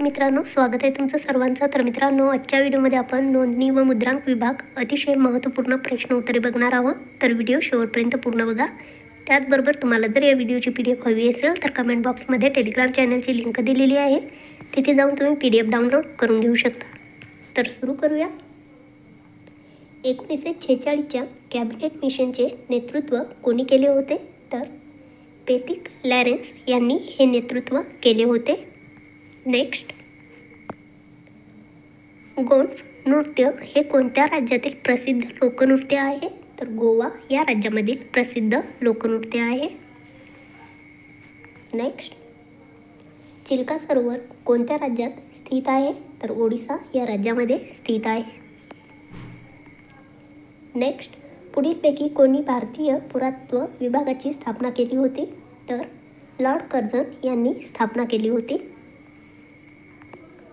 मित्रांनो, स्वागत आहे तुमचं सर्वांचं. तर मित्रांनो, आजच्या व्हिडिओमध्ये आपण नोंदणी व मुद्रांक विभाग अतिशय महत्त्वपूर्ण प्रश्न उत्तरे बघणार आहोत. तर व्हिडिओ शेवटपर्यंत पूर्ण बघा. त्याचबरोबर तुम्हाला जर या व्हिडिओची PDF हवी असेल तर कमेंट बॉक्समध्ये टेलिग्राम चॅनलची लिंक दिलेली आहे, तिथे जाऊन तुम्ही PDF डाउनलोड करून घेऊ शकता. तर सुरू करूया. 1946च्या कॅबिनेट मिशनचे नेतृत्व कोणी केले होते? तर पेथिक लॉरेन्स यांनी हे नेतृत्व केले होते. नेक्स्ट, गोंड नृत्य हे कोणत्या राज्यातील प्रसिद्ध लोकनृत्य आहे? तर गोवा या राज्यामधील प्रसिद्ध लोकनृत्य आहे. नेक्स्ट, चिल्का सरोवर कोणत्या राज्यात स्थित आहे? तर ओडिसा या राज्यामध्ये स्थित आहे. नेक्स्ट, पुढीलपैकी कोणी भारतीय पुरातत्व विभागाची स्थापना केली होती? तर लॉर्ड कर्झन यांनी स्थापना केली होती.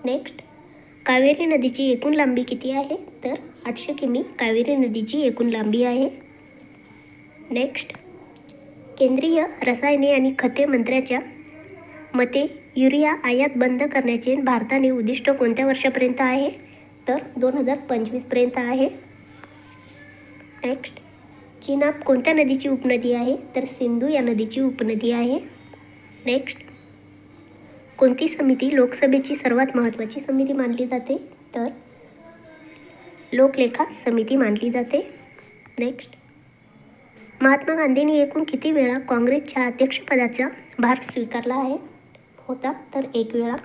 नेक्स्ट, कावेरी नदीची एकूण लांबी किती आहे? तर 800 किमी कावेरी नदीची एकूण लांबी आहे. नेक्स्ट, केंद्रीय रसायने आणि खते मंत्र्याच्या मते युरिया आयात बंद करण्याचे भारताने उद्दिष्ट कोणत्या वर्षापर्यंत आहे? तर 2025पर्यंत आहे. नेक्स्ट, चिनाब कोणत्या नदीची उपनदी आहे? तर सिंधू या नदीची उपनदी आहे. नेक्स्ट, कोणती समिती लोकसभेची सर्वात महत्त्वाची समिती मानली जाते? तर लोकलेखा समिती मानली जाते. नेक्स्ट, महात्मा गांधींनी एकूण किती वेळा काँग्रेसच्या अध्यक्षपदाचा भार स्वीकारला आहे? होता तर 1 वेळा.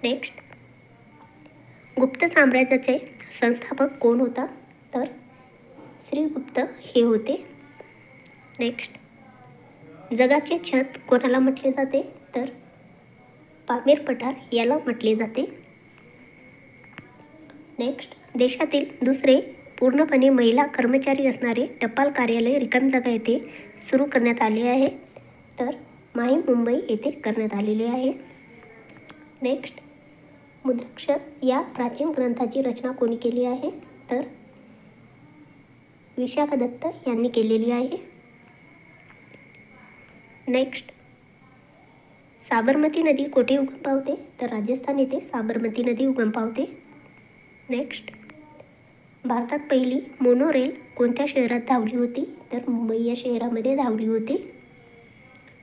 नेक्स्ट, गुप्त साम्राज्याचे संस्थापक कोण होता? तर श्रीगुप्त हे होते. नेक्स्ट, जगाचे छत कोणाला म्हटले जाते? तर पामीर पठार याला म्हटले जाते. नेक्स्ट, देशातील दुसरे पूर्णपणे महिला कर्मचारी असणारे टपाल कार्यालय रिकामी जागा येथे सुरू करण्यात आले आहे. तर माही मुंबई येथे करण्यात आलेले आहे. नेक्स्ट, मुद्राक्षर या प्राचीन ग्रंथाची रचना कोणी केली आहे? तर विशाखा दत्त यांनी केलेली आहे. नेक्स्ट, साबरमती नदी कोठे उगम पावते? तर राजस्थान येथे साबरमती नदी उगम पावते. नेक्स्ट, भारतात पहिली मोनोरेल कोणत्या शहरात धावली होती? तर मुंबई या शहरामध्ये धावली होती.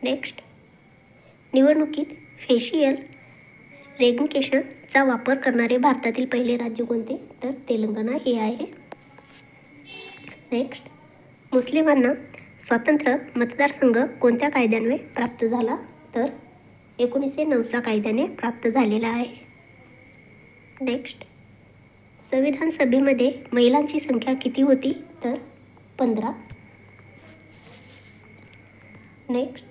नेक्स्ट, निवडणुकीत फेशियल रेकग्निशनचा वापर करणारे भारतातील पहिले राज्य कोणते? तर तेलंगणा हे आहे. नेक्स्ट, मुस्लिमांना स्वतंत्र मतदारसंघ कोणत्या कायद्यान्वये प्राप्त झाला? तर 1909चा कायद्याने प्राप्त झालेला आहे. नेक्स्ट, संविधान सभेमध्ये महिलांची संख्या किती होती? तर 15. नेक्स्ट,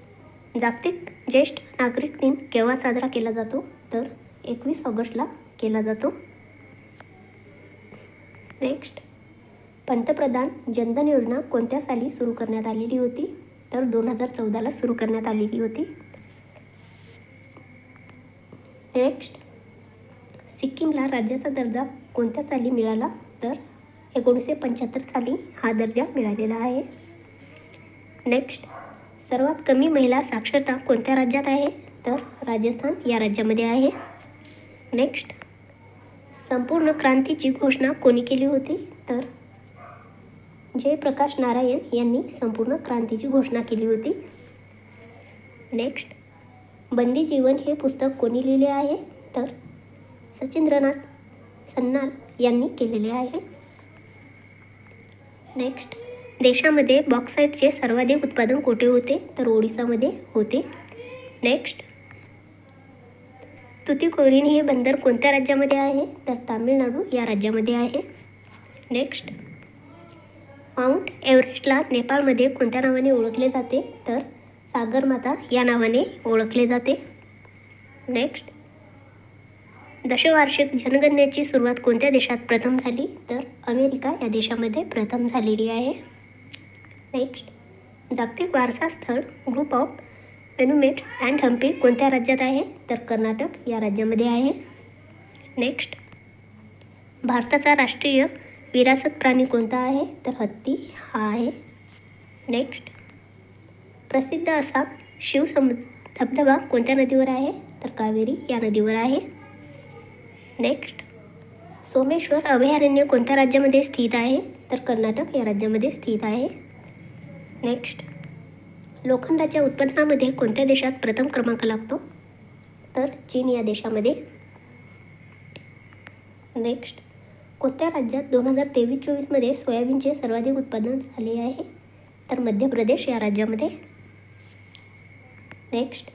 जागतिक ज्येष्ठ नागरिक दिन केव्हा साजरा केला जातो? तर 21 ऑगस्टला केला जातो. नेक्स्ट, पंतप्रधान जनधन योजना कोणत्या साली सुरू करण्यात आलेली होती? तर 2014ला सुरू करण्यात आलेली होती. नेक्स्ट, सिक्कीमला राज्याचा दर्जा कोणत्या साली मिळाला? तर 1975 साली हा दर्जा मिळालेला आहे. नेक्स्ट, सर्वात कमी महिला साक्षरता कोणत्या राज्यात आहे? तर राजस्थान या राज्यामध्ये आहे. नेक्स्ट, संपूर्ण क्रांतीची घोषणा कोणी केली होती? तर जयप्रकाश नारायण यांनी संपूर्ण क्रांतीची घोषणा केली होती. नेक्स्ट, बंदी जीवन हे पुस्तक कोणी लिहिले आहे? तर सचिंद्रनाथ सन्याल यांनी केलेले आहे. नेक्स्ट, देशामध्ये बॉक्साईटचे सर्वाधिक उत्पादन कोठे होते? तर ओडिसामध्ये होते. नेक्स्ट, तुतीकोरीन हे बंदर कोणत्या राज्यामध्ये आहे? तर तामिळनाडू या राज्यामध्ये आहे. नेक्स्ट, माउंट एव्हरेस्टला नेपाळमध्ये कोणत्या नावाने ओळखले जाते? तर सागरमाता या नावाने ओळखले जाते. नेक्स्ट, दशवार्षिक जनगणनेची सुरुवात कोणत्या देशात प्रथम झाली? तर अमेरिका या देशामध्ये प्रथम झालेली आहे. नेक्स्ट, जागतिक वारसा स्थळ group of monuments and Hampi कोणत्या राज्यात आहे? तर कर्नाटक या राज्यामध्ये आहे. नेक्स्ट, भारताचा राष्ट्रीय विरासत प्राणी कोणता आहे? तर हत्ती हा आहे. नेक्स्ट, प्रसिद्ध असा धबधबा कोणत्या नदीवर आहे? तर कावेरी या नदीवर आहे. नेक्स्ट, सोमेश्वर अभयारण्य कोणत्या राज्यामध्ये स्थित आहे? तर कर्नाटक या राज्यामध्ये स्थित आहे. नेक्स्ट, लोखंडाच्या उत्पादनामध्ये कोणत्या देशात प्रथम क्रमांक लागतो? तर चीन या देशामध्ये. नेक्स्ट, कोणत्या राज्यात 2023-24मध्ये सोयाबीनचे सर्वाधिक उत्पादन झाले आहे? तर मध्य प्रदेश या राज्यामध्ये. नेक्स्ट,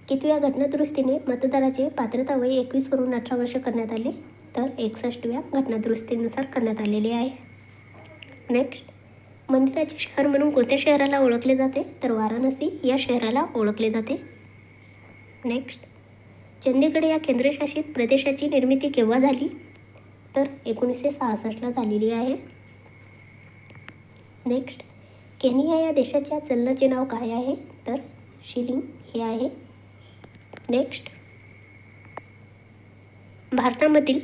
कितव्या घटनादुरुस्तीने मतदाराचे पात्रता वय 21 वरून 18 वर्ष करण्यात आले? तर 61व्या घटनादुरुस्तीनुसार करण्यात आलेले आहे. नेक्स्ट, मंदिराचे शहर म्हणून कोणत्या शहराला ओळखले जाते? तर वाराणसी या शहराला ओळखले जाते. नेक्स्ट, चंदीगड या केंद्रशासित प्रदेशाची निर्मिती केव्हा झाली? तर 1966ला झालेली आहे. नेक्स्ट, केनिया या देशाच्या चलनाचे नाव काय आहे? तर शिलिंग हे आहे. नेक्स्ट, भारतामधील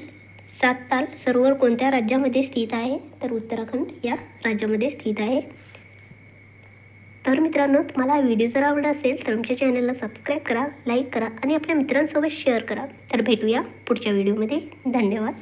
सातताल सरोवर कोणत्या राज्यामध्ये स्थित आहे? तर उत्तराखंड या राज्यामध्ये स्थित आहे. तर मित्रांनो, तुम्हाला हा व्हिडिओ जर आवडला असेल तर आमच्या चॅनलला सबस्क्राईब करा, लाईक करा आणि आपल्या मित्रांसोबत शेअर करा. तर भेटूया पुढच्या व्हिडिओमध्ये. धन्यवाद.